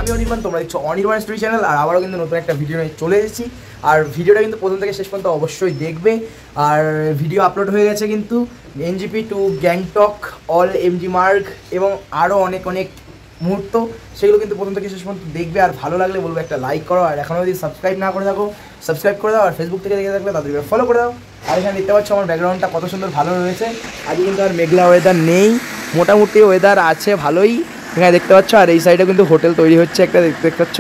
আমি অনির্বাণ, তোমরা দেখছো অনির্বাণ স্টোরি চ্যানেল। আর আবারও কিন্তু নতুন একটা ভিডিও নিয়ে চলে এসেছি। আর ভিডিওটা কিন্তু প্রথম থেকে শেষ পর্যন্ত অবশ্যই দেখবে। আর ভিডিও আপলোড হয়ে গেছে কিন্তু NJP to Gangtok, all MG Marg এবং আরও অনেক অনেক মুহূর্ত, সেগুলো কিন্তু প্রথম থেকে শেষ পর্যন্ত দেখবে। আর ভালো লাগলে বলবো একটা লাইক করো, আর এখনও যদি সাবস্ক্রাইব না করে থাকো সাবস্ক্রাইব করে দাও, আর ফেসবুক থেকে দেখে থাকলে তাদেরকে ফলো করে দাও। আর এখানে দেখতে পাচ্ছ আমার ব্যাকগ্রাউন্ডটা কত সুন্দর ভালো রয়েছে। আজকে কিন্তু আর মেঘলা ওয়েদার নেই, মোটামুটি ওয়েদার আছে ভালোই এখানে দেখতে পাচ্ছ। আর এই সাইডে কিন্তু হোটেল তৈরি হচ্ছে একটা, দেখতে পাচ্ছ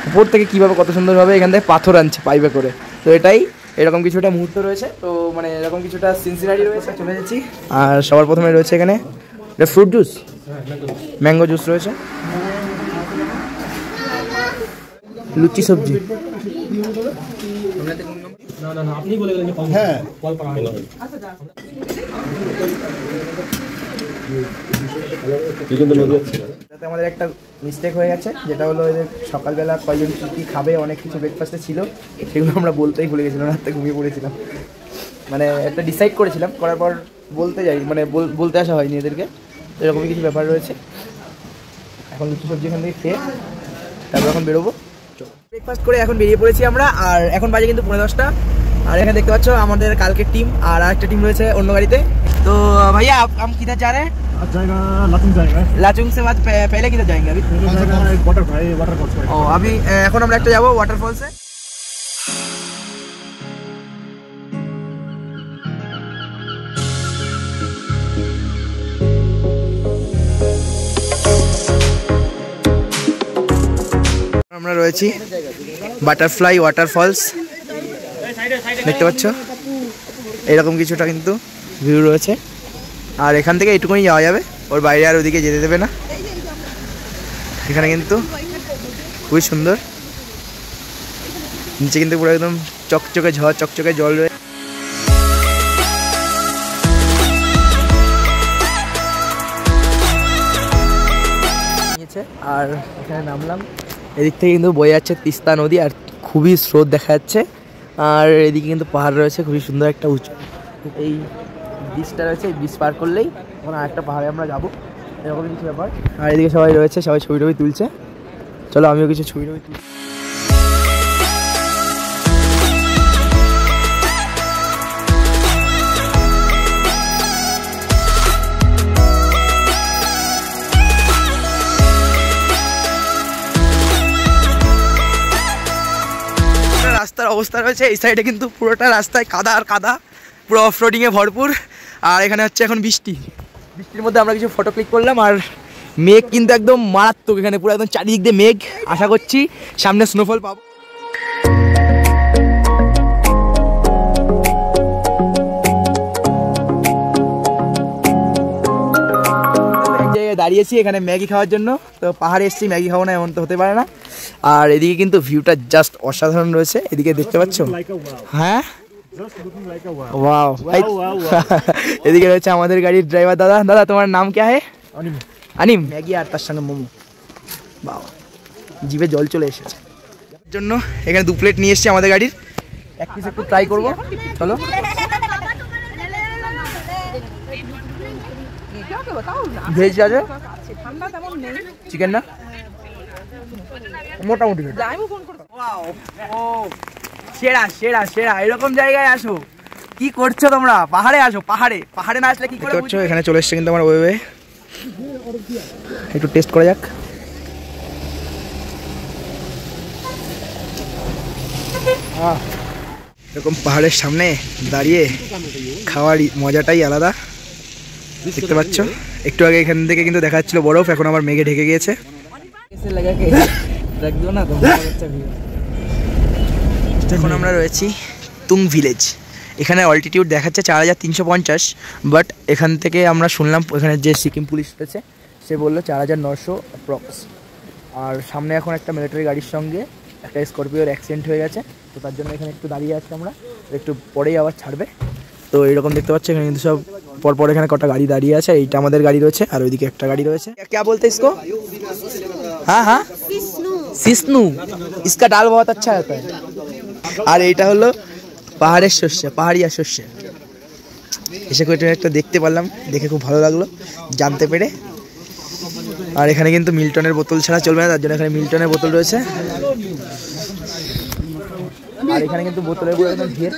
উপর থেকে কীভাবে কত সুন্দরভাবে এখান থেকে পাথর আনছে পাইপে করে। তো এটাই এরকম কিছুটা মুহূর্ত রয়েছে, তো মানে এরকম কিছুটা সিনসিনারি রয়েছে। চলে যাচ্ছি। আর সবার প্রথমে রয়েছে এখানে এটা ফ্রুট জুস, ম্যাঙ্গো জুস রয়েছে, লুচি সবজি। আমাদের একটা মিস্টেক হয়ে গেছে, যেটা হলো এদের সকালবেলা কয়জন কী খাবে, অনেক কিছু ব্রেকফাস্টে ছিল, সেগুলো আমরা বলতেই ভুলে গেছিলাম, রাতে ঘুমিয়ে পড়েছিলাম। মানে একটা ডিসাইড করেছিলাম, করার পর বলতে যাই মানে বলতে আসা হয়নি এদেরকে, এরকমই কিছু ব্যাপার রয়েছে। এখন লুচি সবজি এখান থেকে খেয়ে তারপর এখন বেরোবো। ব্রেকফাস্ট করে এখন বেরিয়ে পড়েছি আমরা। আর এখন বাজে কিন্তু 10:30। আর এখানে দেখতে পাচ্ছ আমাদের কালকের টিম আর একটা টিম রয়েছে অন্য গাড়িতে। তো भैया हम किधर जा रहे हैं? आज जाएगा लाचुंग जाएगा। लाचुंग से बाद पहले किधर जाएंगे? अभी वाटरफॉल्स। ओ अभी এখন আমরা একটা যাব ওয়াটারফলসে। আমরা রয়েছি বাটারফ্লাই ওয়াটারফলস, দেখতে পাচ্ছ এরকম কিছুটা কিন্তু ভিউ রয়েছে। আর এখান থেকে এইটুকুনি যাওয়া যাবে, ওর বাইরে আর ওদিকে যেতে দেবে না। এখানে কিন্তু খুবই সুন্দর, নিচে কিন্তু পুরো একদম চকচকে চকচকে জল রয়েছে। আর এখানে নামলাম, এদিক থেকে কিন্তু বয়ে যাচ্ছে তিস্তা নদী, আর খুবই স্রোত দেখা যাচ্ছে। আর এদিকে কিন্তু পাহাড় রয়েছে, খুবই সুন্দর একটা উঁচু এই ব্রিজটা রয়েছে। এই ব্রিজ পার করলেই এখন আরেকটা পাহাড়ে আমরা যাবো, এরকম কিছু ব্যাপার। আর এদিকে সবাই রয়েছে, সবাই ছবি টবি তুলছে। চলো আমিও কিছু ছবি টবি তুলছি। রাস্তার অবস্থা রয়েছে এই সাইডে কিন্তু পুরোটা রাস্তায় কাদা আর কাদা, পুরো অফ রোডিংয়ে ভরপুর। আর এখানে হচ্ছে এখন বৃষ্টির মধ্যে আমরা কিছু ফটো ক্লিক করলাম। আর মেঘ কিন্তু একদম মারাত্মক, এখানে পুরো একদম চারিদিক দিয়ে মেঘ। আশা করছি সামনে স্নোফল পাবো। দাঁড়িয়েছি এখানে ম্যাগি খাওয়ার জন্য, তো পাহাড়ে এসেছি ম্যাগি খাবো না এমন তো হতে পারে না। আর এদিকে কিন্তু ভিউটা জাস্ট অসাধারণ রয়েছে, এদিকে দেখতে পাচ্ছ। হ্যাঁ ওয়াও, এদিকে রয়েছে আমাদের গাড়ির ড্রাইভার দাদা। দাদা তোমার নাম क्या है? अनिम। ম্যাগি আর তার সঙ্গে মোমো, বাবা জিভে জল চলে এসেছে। জন্য এখানে 2 প্লেট নিয়ে এসেছি আমাদের গাড়ির, এক পিস একটু ট্রাই করবো। চলো ভেজ আছে, চিকেন না মোটামুটি। সেরা সেরা সেরা, এরকম জায়গায় আসো। কি করছো তোমরা? পাহাড়ে আসো, পাহাড়ে না আসলে কি করছো? এখানে চলে এসছে কিন্তু আমার ওয়ে, একটু টেস্ট করা যাক। এরকম পাহাড়ের সামনে দাঁড়িয়ে খাওয়ার মজাটাই আলাদা। দেখতে পাচ্ছ একটু আগে এখান থেকে কিন্তু দেখা যাচ্ছিল বরফ, এখন আমার মেঘে ঢেকে গিয়েছে। এখন আমরা রয়েছি তুং ভিলেজ। এখানে অল্টিটিউড দেখাচ্ছে 4350, বাট এখান থেকে আমরা শুনলাম এখানে যে সিকিম পুলিশ রয়েছে সে বললো 4900 অ্যাপ্রক্স। আর সামনে এখন একটা মিলিটারি গাড়ির সঙ্গে একটা স্করপিওর অ্যাক্সিডেন্ট হয়ে গেছে, তো তার জন্য এখানে একটু দাঁড়িয়ে আছি আমরা, একটু পরেই আবার ছাড়বে। তো এরকম দেখতে পাচ্ছি এখানে কিন্তু সব পরপর এখানে কটা গাড়ি দাঁড়িয়ে আছে। এইটা আমাদের গাড়ি রয়েছে আর ওইদিকে একটা গাড়ি রয়েছে। क्या बोलते इसको? हाँ सिस्नू, इसका डाल बहुत अच्छा होता है। আর এইটা হলো পাহাড়ের শস্য, পাহাড়িয়া শস্য। এসে করে একটা দেখতে পারলাম, দেখে খুব ভালো লাগলো জানতে পেরে। আর এখানে কিন্তু মিল্টনের বোতল ছাড়া চলবে না, তার জন্য এখানে মিল্টনের বোতল রয়েছে। আর এখানে কিন্তু বোতলের পুরো একদম ঢের,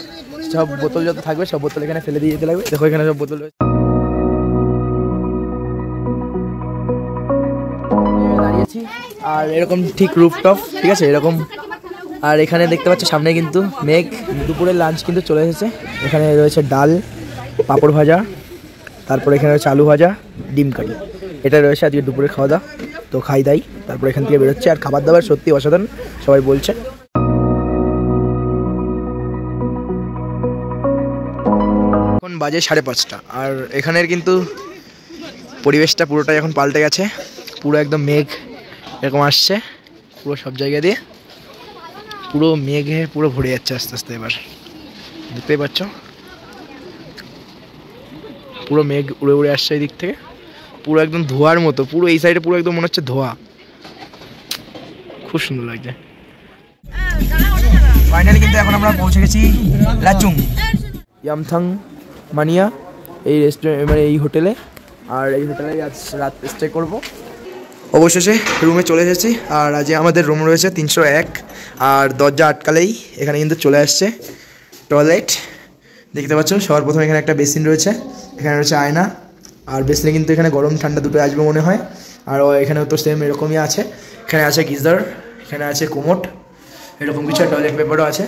সব বোতল যত থাকবে সব বোতল এখানে ফেলে দিয়ে যেতে লাগবে। দেখো এখানে সব বোতল রয়েছে। দাঁড়িয়েছি আর এরকম ঠিক রুফটপ, ঠিক আছে এরকম। আর এখানে দেখতে পাচ্ছ সামনে কিন্তু মেঘ। দুপুরের লাঞ্চ কিন্তু চলে এসেছে। এখানে রয়েছে ডাল, পাঁপড় ভাজা, তারপর এখানে রয়েছে আলু ভাজা, ডিম কারি। এটা রয়েছে আজকে দুপুরে খাওয়া দাওয়া। তো খাই দাই, তারপর এখান থেকে বেরোচ্ছে। আর খাবার দাবার সত্যি অসাধারণ, সবাই বলছে। এখন বাজে 5:30, আর এখানের কিন্তু পরিবেশটা পুরোটাই এখন পাল্টে গেছে। পুরো একদম মেঘ এরকম আসছে পুরো সব জায়গা দিয়ে, পুরো মেঘে পুরো ভরে যাচ্ছে আস্তে আস্তে। এবার দেখতেই পাচ্ছ পুরো মেঘ উড়ে উড়ে আসছে এই দিক থেকে, পুরো একদম ধোয়ার মতো। পুরো এই সাইডে পুরো একদম মনে হচ্ছে ধোয়া, খুব সুন্দর লাগছে। ফাইনালি কিন্তু এখন আমরা পৌঁছে গেছি লাচুং ইয়ামথাং মানিয়া এই রেস্টুরেন্ট, মানে এই হোটেলে। আর এই হোটেলে আজ রাত স্টে করব। অবশেষে রুমে চলে এসেছি। আর আজ আমাদের রুম রয়েছে 301। আর দরজা আটকালেই এখানে কিন্তু চলে আসছে টয়লেট। দেখতে পাচ্ছ সবার প্রথমে এখানে একটা বেসিন রয়েছে, এখানে রয়েছে আয়না। আর বেসিনে কিন্তু এখানে গরম ঠান্ডা দুটো আসবে মনে হয়। আর এখানেও তো সেম এরকমই আছে। এখানে আছে গিজার, এখানে আছে কোমোট, এরকম কিছু টয়লেট পেপারও আছে।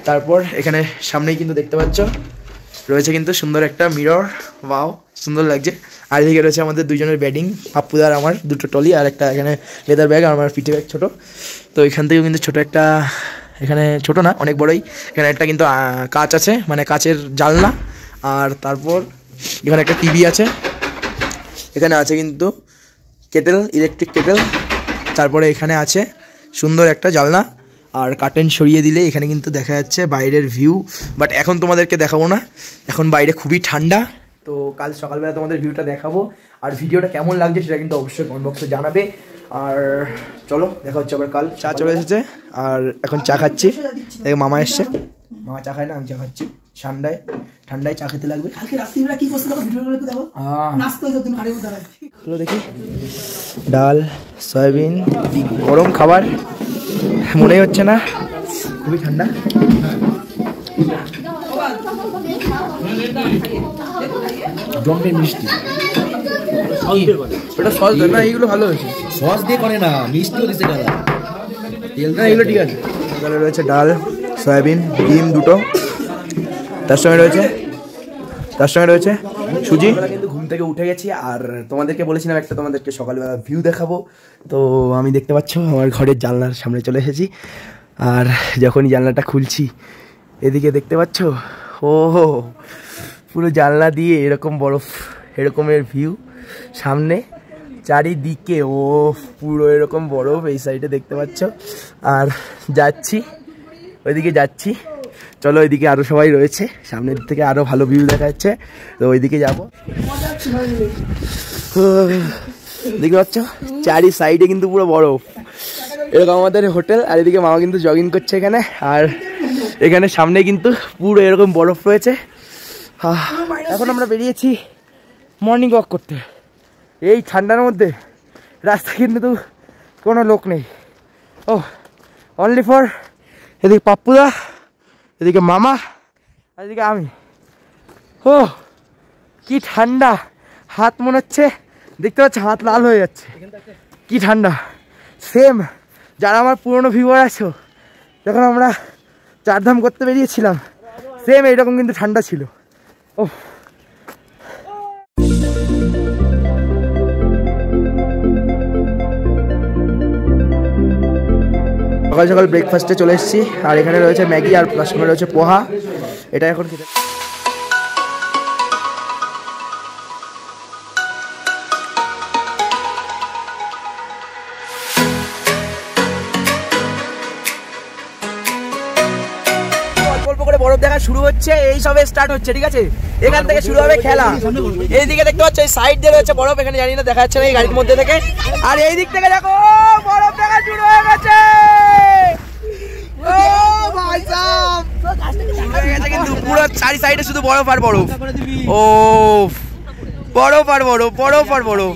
তারপর এখানে সামনেই কিন্তু দেখতে পাচ্ছ রয়েছে কিন্তু সুন্দর একটা মিরর, ওয়াও সুন্দর লাগছে। আর এদিকে রয়েছে আমাদের দুজনের বেডিং, পাপ্পুদার আমার দুটো টলি আর একটা এখানে লেদার ব্যাগ, আর আমার পিঠে ব্যাগ ছোটো। তো এখান থেকেও কিন্তু ছোটো একটা, এখানে ছোটো না অনেক বড়োই, এখানে একটা কিন্তু কাচ আছে, মানে কাচের জানলা। আর তারপর এখানে একটা টিভি আছে, এখানে আছে কিন্তু কেটেল, ইলেকট্রিক কেটেল। তারপরে এখানে আছে সুন্দর একটা জানলা। আর কার্টেন সরিয়ে দিলে এখানে কিন্তু দেখা যাচ্ছে বাইরের ভিউ, বাট এখন তোমাদেরকে দেখাবো না, এখন বাইরে খুবই ঠান্ডা। তো কাল সকালবেলা তোমাদের ভিউটা দেখাবো। আর ভিডিওটা কেমন লাগছে সেটা কিন্তু অবশ্যই কমেন্ট বক্সে জানাবে। আর চলো দেখা হচ্ছে আবার কাল। চা চলে এসেছে আর এখন চা খাচ্ছি। মামা এসছে, মামা চা খায় না, আমি চা খাচ্ছি। ঠান্ডায় চা খেতে লাগবে। দেখি ডাল, সয়াবিন, গরম খাবার মনেই হচ্ছে না, খুবই ঠান্ডা। জম্পে মিষ্টি, এটা সস দেয় না, এইগুলো ভালো হয়েছে। সস দিয়ে করে না, মিষ্টিও দিছে গালা। না এগুলো ঠিক আছে। তাহলে রয়েছে ডাল, সয়াবিন, ডিম দুটো, তার সঙ্গে রয়েছে সুজি। কিন্তু ঘুম থেকে উঠে গেছি। আর তোমাদেরকে বলেছিলাম একটা তোমাদেরকে সকালবেলা ভিউ দেখাবো। তো আমি দেখতে পাচ্ছ আমার ঘরের জানলার সামনে চলে এসেছি। আর যখনই জানলাটা খুলছি এদিকে দেখতে পাচ্ছ, ও পুরো জানলা দিয়ে এরকম বরফ, এরকমের ভিউ সামনে চারিদিকে, ও পুরো এরকম বরফ এই সাইডে দেখতে পাচ্ছ। আর ওইদিকে যাচ্ছি, চলো ওইদিকে আরো সবাই রয়েছে, সামনের থেকে আরো ভালো ভিউ দেখা যাচ্ছে। তো ওইদিকে যাবো। দেখতে পাচ্ছ চারি সাইডে কিন্তু পুরো বরফ, এরকম আমাদের হোটেল। আর এদিকে মামা কিন্তু জগিং করছে এখানে। আর এখানে সামনে কিন্তু পুরো এরকম বরফ রয়েছে। এখন আমরা বেরিয়েছি মর্নিং ওয়াক করতে এই ঠান্ডার মধ্যে। রাস্তা কিন্তু কোনো লোক নেই, ও অনলি ফর এদিকে পাপ্পুদা, এদিকে মামা, আর এদিকে আমি। ও কি ঠান্ডা, হাত মনে হচ্ছে, দেখতে পাচ্ছ হাত লাল হয়ে যাচ্ছে, কি ঠান্ডা। সেম যারা আমার পুরনো ভিউয়ার আছো, যখন আমরা চারধাম করতে বেরিয়েছিলাম সেম এইরকম কিন্তু ঠান্ডা ছিল। ও সকাল সকাল ব্রেকফাস্টে চলে এসেছি। আর এখানে রয়েছে ম্যাগি আর প্লাস রয়েছে পোহা, এটা এখন খেতে। অল্প করে বরফ দেখা শুরু হচ্ছে, এই সবে স্টার্ট হচ্ছে, ঠিক আছে? এখান থেকে শুরু হবে খেলা। এইদিকে দেখতে পাচ্ছ এই সাইড দিয়ে রয়েছে বরফ, এখানে জানি না দেখা যাচ্ছে না এই গাড়ির মধ্যে থেকে। আর এই দিক থেকে দেখো বরফ দেখা শুরু হয়ে গেছে। কিন্তু পুরো চারি সাইডে শুধু বরফ আর বরফ। ও বরফ আর বরফ, বরফ আর বরফ।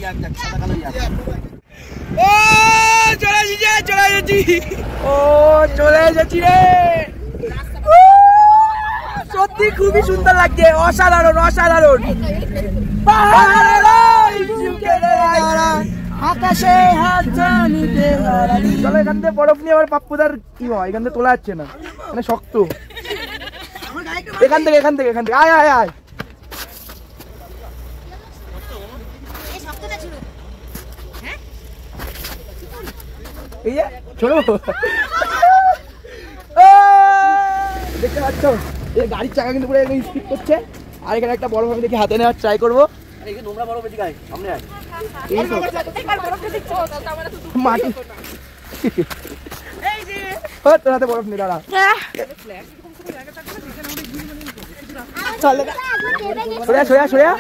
চলে এসেছি। ও চলে এসেছি রে। সত্যি খুবই সুন্দর লাগছে, অসাধারণ অসাধারণ। আকাশে হাত জানিতে চলো এখান থেকে বরফ নিয়ে আবার পাপ্পুদার কি হয়, এখান থেকে তোলা যাচ্ছে না, মানে শক্ত। এখান থেকে আয় আয় আয়। এই যে চলো, দেখতে পাচ্ছ এই গাড়ির চাকা কিন্তু পুরো স্পিড করছে। আর এখানে একটা বরফ আমি দেখি হাতে নেওয়ার ট্রাই করবো। নোংরা বরফ এদিকে আয়, সামনে আয়। মাটি তোর হাতে বরফ নেই, দাঁড়া। সোয়া সোয়া সোয়া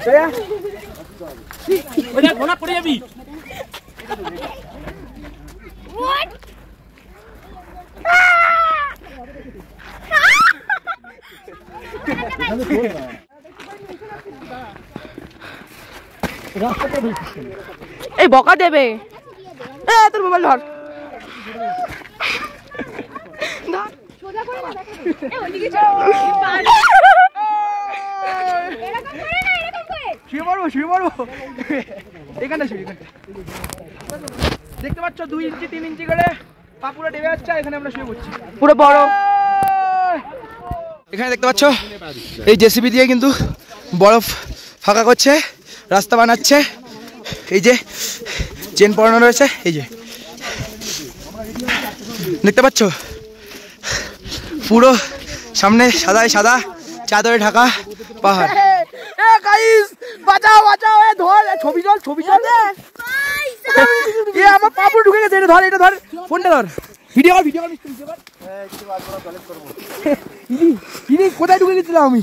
সোয়া পড়ে যাবি। এই বকা দেবে, তোর মোবাইল ধর। শুয়ে পড়বো এখানটা শুয়ে। দেখতে পাচ্ছ 2 ইঞ্চি 3 ইঞ্চি করে পা পুরো ডেবে যাচ্ছে। এখানে আমরা শুয়ে পড়ছি পুরো বড়। এখানে দেখতে পাচ্ছ এই জেসিবি দিয়ে কিন্তু বরফ ফাঁকা করছে, রাস্তা বানাচ্ছে। এই যে চেন পরানো রয়েছে, এই যে দেখতে পাচ্ছ পুরো সামনে সাদায় সাদা চাদরে ঢাকা পাহাড়। বাঁচাও বাঁচাও, ধর ছবি চল ছবি চল। আমার পাপুর ঢুকে গেছে, এটা ধর এটা ধর, ফোনটা ধর, ভিডিও ভিডিও কোথায় ঢুকে গেছিলাম আমি,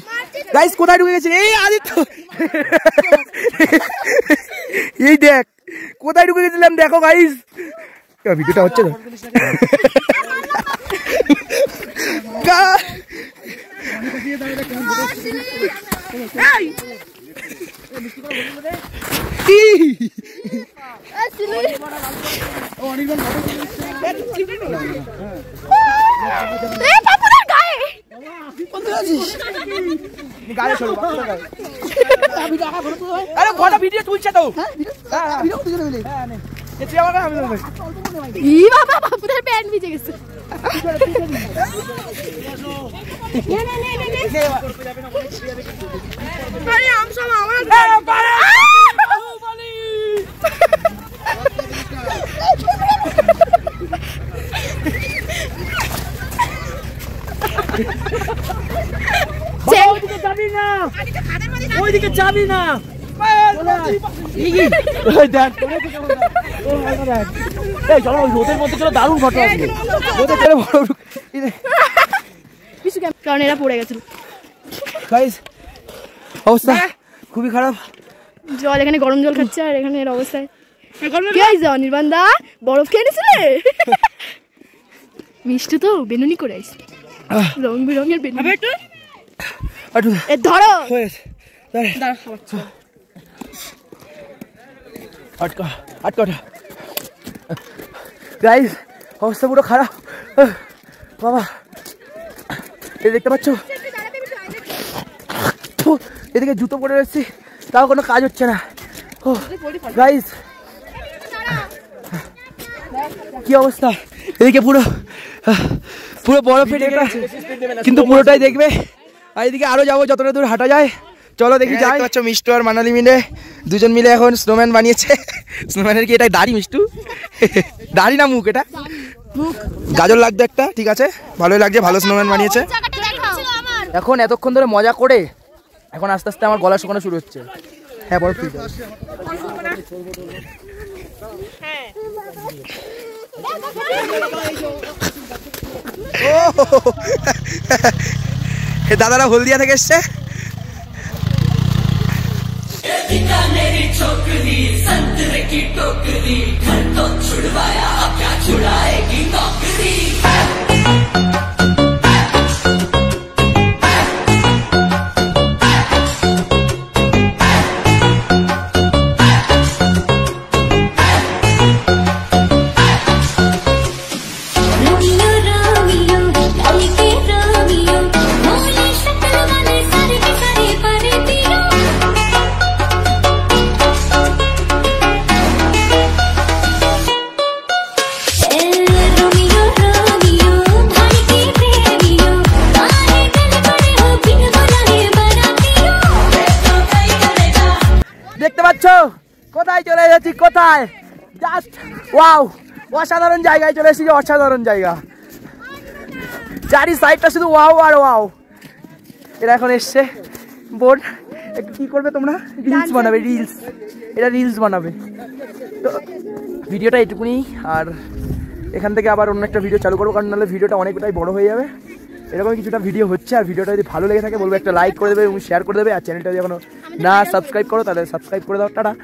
গাইস কোথায় ঢুকে গেছি। এই আদিত্য এই দেখ কোথায় ঢুকে গেছিলাম, দেখো গাইস ভিডিওটা হচ্ছে তো। ভিডিও তুলছে তো, প্যান্ট ভিজে গেছে। ওইদিকে যাবি না, রোদের মধ্যে চলো, দারুণ ফটো আসবে। কারণ এরা পড়ে গেছিল, অবস্থা খুবই খারাপ। জল এখানে গরম জল খাচ্ছে, আর এখানে এর অবস্থায় অনির্বাণ দা বরফ খেয়ে নিছিলে। মিষ্টি তো বেনুনি করে আইস, রং বেরঙের বেনুনি। ধরো গাইস অবস্থা পুরো খারাপ বাবা। এই দেখতে পাচ্ছ এদিকে জুতো পরে রয়েছি, তাও কোনো কাজ হচ্ছে না। গাইস কি অবস্থা, এদিকে পুরো পুরো বরফ ফেটে গেছে, কিন্তু পুরোটাই দেখবে। আর এদিকে আরো যাবো যতটা দূর হাঁটা যায়, চলো দেখি যাই। দেখতে পাচ্ছ মিষ্টু আর মানালি মিলে দুজন মিলে এখন স্নোম্যান বানিয়েছে। স্নোম্যানের কি এটা দাড়ি মিষ্টু? দাড়ি না মুখ? এটা মুখ। গাজর লাগতো একটা, ঠিক আছে ভালোই লাগছে, ভালো স্নোম্যান বানিয়েছে। এখন এতক্ষণ ধরে মজা করে এখন আস্তে আস্তে আমার গলা শুকানো শুরু হচ্ছে। হ্যাঁ বরফ ফিল দাদারা হলদিয়া থেকে এসছে। मेरी छोकरी संतरे की टोकरी, घर तो छुड़वाया अब क्या छुड़ाएगी नौकरी। কোথায় চলে যাচ্ছি, কোথায়? জাস্ট ওয়াও, অসাধারণ জায়গায় চলে এসেছি, অসাধারণ জায়গা। চারি সাইডটা শুধু ওয়াও আর ওয়াও। এরা এখন এসছে বোর্ড, একটু কি করবে তোমরা? রিলস বানাবে, রিলস। এটা রিলস বানাবে। তো ভিডিওটা এটুকুনি, আর এখান থেকে আবার অন্য একটা ভিডিও চালু করবো, কারণ নাহলে ভিডিওটা অনেকটাই বড় হয়ে যাবে। এরকম কিছুটা ভিডিও হচ্ছে, আর ভিডিওটা যদি ভালো লেগে থাকে বলবো একটা লাইক করে দেবে এবং শেয়ার করে দেবে। আর চ্যানেলটা যদি এখনো না সাবস্ক্রাইব করো তাহলে সাবস্ক্রাইব করে দাও। টাটা।